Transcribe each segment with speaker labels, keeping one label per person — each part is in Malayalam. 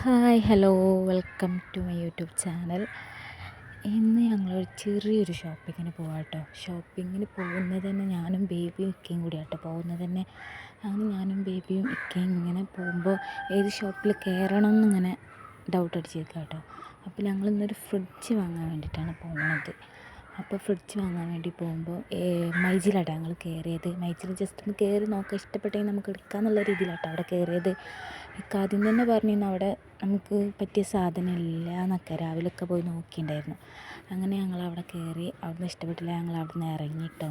Speaker 1: Hi hello welcome to my YouTube channel. ഇന്ന് ഞങ്ങളൊരു ചെറിയൊരു ഷോപ്പിങ്ങിന് പോകാം കേട്ടോ. ഷോപ്പിങ്ങിന് പോകുന്നത് തന്നെ ഞാനും ബേബിയും ഇക്കയും കൂടിയാട്ടോ പോകുന്നത് തന്നെ. അങ്ങനെ ഞാനും ബേബിയും ഇക്കയും ഇങ്ങനെ പോകുമ്പോൾ ഏത് ഷോപ്പിൽ കയറണം എന്നിങ്ങനെ ഡൗട്ട് അടിച്ചിരിക്കുക കേട്ടോ. അപ്പോൾ ഞങ്ങൾ ഇന്നൊരു ഫ്രിഡ്ജ് വാങ്ങാൻ വേണ്ടിയിട്ടാണ് പോകുന്നത്. അപ്പോൾ ഫ്രിഡ്ജ് വാങ്ങാൻ വേണ്ടി പോകുമ്പോൾ മൈജിയിലാട്ടോ ഞങ്ങൾ കയറിയത്. മൈജിയിൽ ജസ്റ്റ് ഒന്ന് കയറി നോക്കാം, ഇഷ്ടപ്പെട്ടെങ്കിൽ നമുക്ക് എടുക്കാമെന്നുള്ള രീതിയിലാട്ടോ അവിടെ കയറിയത്. ആദ്യം തന്നെ പറഞ്ഞിരുന്നു അവിടെ നമുക്ക് പറ്റിയ സാധനം ഇല്ല എന്നൊക്കെ. രാവിലെയൊക്കെ പോയി നോക്കിയിട്ടുണ്ടായിരുന്നു. അങ്ങനെ ഞങ്ങളവിടെ കയറി. അവിടുന്ന് ഇഷ്ടപ്പെട്ടില്ല, ഞങ്ങൾ അവിടെ നിന്ന് ഇറങ്ങിയിട്ടോ.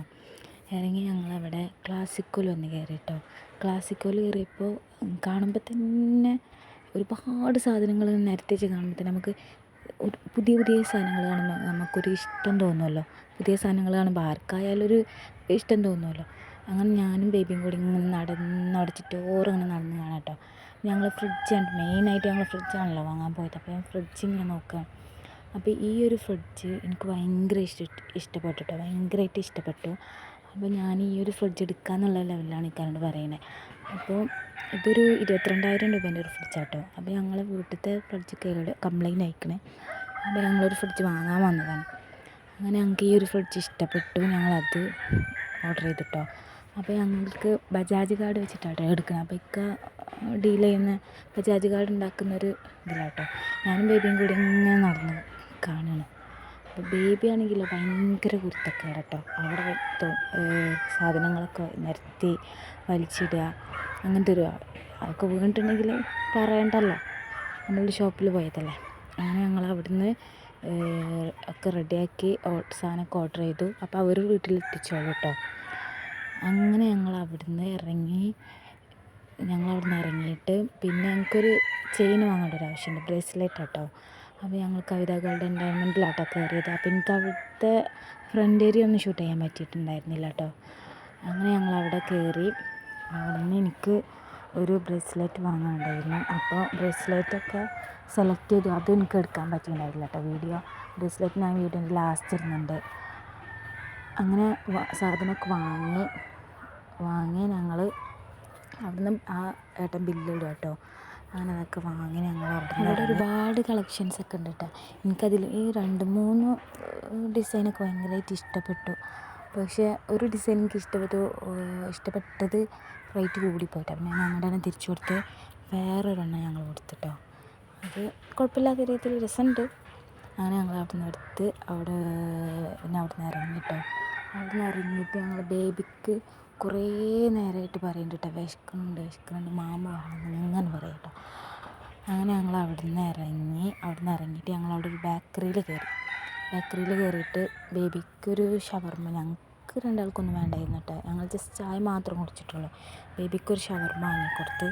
Speaker 1: ഇറങ്ങി ഞങ്ങളവിടെ ക്ലാസിക്കോയിൽ ഒന്ന് കയറി കേട്ടോ. ക്ലാസിക്കോയിൽ കയറിയപ്പോൾ കാണുമ്പോൾ തന്നെ ഒരുപാട് സാധനങ്ങൾ നിരത്തി വെച്ച് കാണുമ്പോൾ തന്നെ നമുക്ക് പുതിയ പുതിയ സാധനങ്ങൾ കാണുമ്പോൾ നമുക്കൊരു ഇഷ്ടം തോന്നുമല്ലോ. പുതിയ സാധനങ്ങൾ കാണുമ്പോൾ ആർക്കായാലും ഒരു ഇഷ്ടം തോന്നുമല്ലോ. അങ്ങനെ ഞാനും ബേബിയും കൂടി ഇങ്ങനെ അവിടെ ചുറ്റോറും നടന്ന് കാണാം കേട്ടോ. ഞങ്ങൾ ഫ്രിഡ്ജാണ് മെയിനായിട്ട്, ഞങ്ങൾ ഫ്രിഡ്ജാണല്ലോ വാങ്ങാൻ പോയത്. അപ്പോൾ ഞാൻ ഫ്രിഡ്ജ് ഇങ്ങനെ നോക്കാം. അപ്പോൾ ഈ ഒരു ഫ്രിഡ്ജ് എനിക്ക് ഭയങ്കര ഇഷ്ടപ്പെട്ടു കേട്ടോ, ഭയങ്കരമായിട്ട് ഇഷ്ടപ്പെട്ടു. അപ്പോൾ ഞാൻ ഈ ഒരു ഫ്രിഡ്ജ് എടുക്കാമെന്നുള്ള ലെവലിലാണ് ഇക്കാനോട് പറയുന്നത്. അപ്പോൾ ഇതൊരു 22,000 രൂപേൻ്റെ ഒരു ഫ്രിഡ്ജാട്ടോ. അപ്പോൾ ഞങ്ങളെ വീട്ടിലത്തെ ഫ്രിഡ്ജ് കംപ്ലൈൻറ്റ് അയക്കണേ. അപ്പോൾ ഞങ്ങളൊരു ഫ്രിഡ്ജ് വാങ്ങാൻ വന്നതാണ്. അങ്ങനെ ഞങ്ങൾക്ക് ഈ ഒരു ഫ്രിഡ്ജ് ഇഷ്ടപ്പെട്ടു. ഞങ്ങളത് ഓർഡർ ചെയ്തിട്ടോ. അപ്പോൾ ഞങ്ങൾക്ക് ബജാജ് കാർഡ് വെച്ചിട്ടാട്ടോ എടുക്കണം. അപ്പോൾ ഇക്ക ഡീൽ ചെയ്യുന്ന ബജാജ് കാർഡ് ഉണ്ടാക്കുന്നൊരു ഇതിലാട്ടോ. ഞാനും ബേബിയും കൂടി ഇങ്ങനെ നടന്ന് കാണണം. അപ്പോൾ ബേബി ആണെങ്കിലോ ഭയങ്കര കുരുത്തക്കേട് കേട്ടോ. അവിടെ സാധനങ്ങളൊക്കെ നിരത്തി വലിച്ചിടുക, അങ്ങനത്തെ ഒരു അതൊക്കെ വീണിട്ടുണ്ടെങ്കിൽ പറയണ്ടല്ലോ, നമ്മളൊരു ഷോപ്പിൽ പോയതല്ലേ. അങ്ങനെ ഞങ്ങൾ അവിടുന്ന് ഒക്കെ റെഡിയാക്കി സാധനമൊക്കെ ഓർഡർ ചെയ്തു. അപ്പോൾ അവർ വീട്ടിലെത്തിച്ചോളൂ കേട്ടോ. അങ്ങനെ ഞങ്ങളവിടുന്ന് ഇറങ്ങിയിട്ട് പിന്നെ ഞങ്ങൾക്കൊരു ചെയിൻ വാങ്ങേണ്ട ഒരു ആവശ്യമുണ്ട്, ബ്രേസ്ലെറ്റ് കേട്ടോ. അപ്പോൾ ഞങ്ങൾ കവിത ഗോൾഡൻ ഡയമണ്ടിലാട്ടോ കയറിയത്. അപ്പോൾ എനിക്ക് അവിടുത്തെ ഫ്രണ്ട് ഏരിയ ഒന്നും ഷൂട്ട് ചെയ്യാൻ പറ്റിയിട്ടുണ്ടായിരുന്നില്ല കേട്ടോ. അങ്ങനെ ഞങ്ങളവിടെ കയറി. അവിടെ നിന്ന് എനിക്ക് ഒരു ബ്രേസ്ലെറ്റ് വാങ്ങാനുണ്ടായിരുന്നു. അപ്പോൾ ബ്രേസ്ലെറ്റൊക്കെ സെലക്ട് ചെയ്തു. അതും എനിക്ക് എടുക്കാൻ പറ്റിയിട്ടുണ്ടായില്ല കേട്ടോ. ബ്രേസ്ലെറ്റ് ഞാൻ വീഡിയോൻ്റെ ലാസ്റ്റ് ഇടുന്നുണ്ട്. അങ്ങനെ സാധനമൊക്കെ വാങ്ങി ഞങ്ങൾ അവിടുന്ന് ആ ഏട്ടൻ ബില്ലിടും കേട്ടോ. അങ്ങനെ അതൊക്കെ വാങ്ങി ഞങ്ങൾ അവിടെ ഒരുപാട് കളക്ഷൻസൊക്കെ ഉണ്ട് കേട്ടോ. എനിക്കതിൽ ഈ 2-3 ഡിസൈനൊക്കെ ഭയങ്കരമായിട്ട് ഇഷ്ടപ്പെട്ടു. പക്ഷേ ഒരു ഡിസൈൻ എനിക്ക് ഇഷ്ടപ്പെട്ടത് റേറ്റ് കൂടിപ്പോയിട്ടോ. പിന്നെ ഞാൻ അങ്ങോട്ട് തന്നെ തിരിച്ചു കൊടുത്ത് വേറൊരെണ്ണം ഞങ്ങൾ കൊടുത്തിട്ടോ. അത് കുഴപ്പമില്ലാത്ത രീതിയിൽ രസമുണ്ട്. അങ്ങനെ ഞങ്ങൾ അവിടെ നിന്ന് എടുത്ത് അവിടെ നിന്ന് ഇറങ്ങിട്ടോ. അവിടെ നിന്ന് ഇറങ്ങിയിട്ട് ഞങ്ങൾ ബേബിക്ക് കുറേ നേരമായിട്ട് പറയുന്നുണ്ട് കേട്ടോ, വിശക്കുന്നുണ്ട് മാമ വേണം അങ്ങനെ പറയും കേട്ടോ. അങ്ങനെ ഞങ്ങൾ അവിടെ നിന്ന് ഇറങ്ങിയിട്ട് ഞങ്ങളവിടെ ഒരു ബേക്കറിയിൽ കയറിയിട്ട് ബേബിക്കൊരു ഷവർമ്മ, ഞങ്ങൾക്ക് രണ്ടാൾക്കൊന്നും വേണ്ടായിരുന്നു കേട്ടോ. ഞങ്ങൾ ജസ്റ്റ് ചായ മാത്രം കുടിച്ചിട്ടുള്ളൂ. ബേബിക്കൊരു ഷവർമ്മ വാങ്ങിക്കൊടുത്ത്.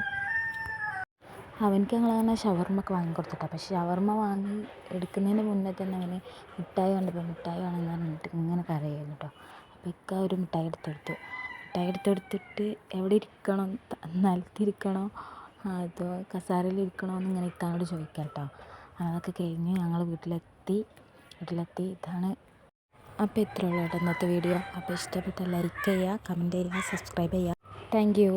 Speaker 1: അവനക്ക് ഞങ്ങളങ്ങനെ ഷവർമ്മയൊക്കെ വാങ്ങിക്കൊടുത്തിട്ടോ. പക്ഷേ ഷവർമ്മ വാങ്ങി എടുക്കുന്നതിന് മുന്നേ തന്നെ അവന് മിഠായി കണ്ടപ്പോൾ മിഠായി വേണമെന്ന് പറഞ്ഞിട്ട് ഇങ്ങനെ കരയായിരുന്നു കേട്ടോ. അപ്പോൾ ഇക്ക ഒരു മിഠായി എടുത്തെടുത്തിട്ട് എവിടെ ഇരിക്കണം, നിലത്തിരിക്കണോ അതോ കസാരയിലിരിക്കണോ എന്നിങ്ങനെ ഇക്കാനോട് ചോദിക്കാം കേട്ടോ. അതൊക്കെ കഴിഞ്ഞ് ഞങ്ങൾ വീട്ടിലെത്തി. ഇതാണ്. അപ്പോൾ ഇത്രയുള്ളൂ കേട്ടോ ഇന്നത്തെ വീഡിയോ. അപ്പോൾ ഇഷ്ടപ്പെട്ട ലൈക്ക് ചെയ്യുക, കമൻറ്റ് ചെയ്യുക, സബ്സ്ക്രൈബ് ചെയ്യുക. Thank you.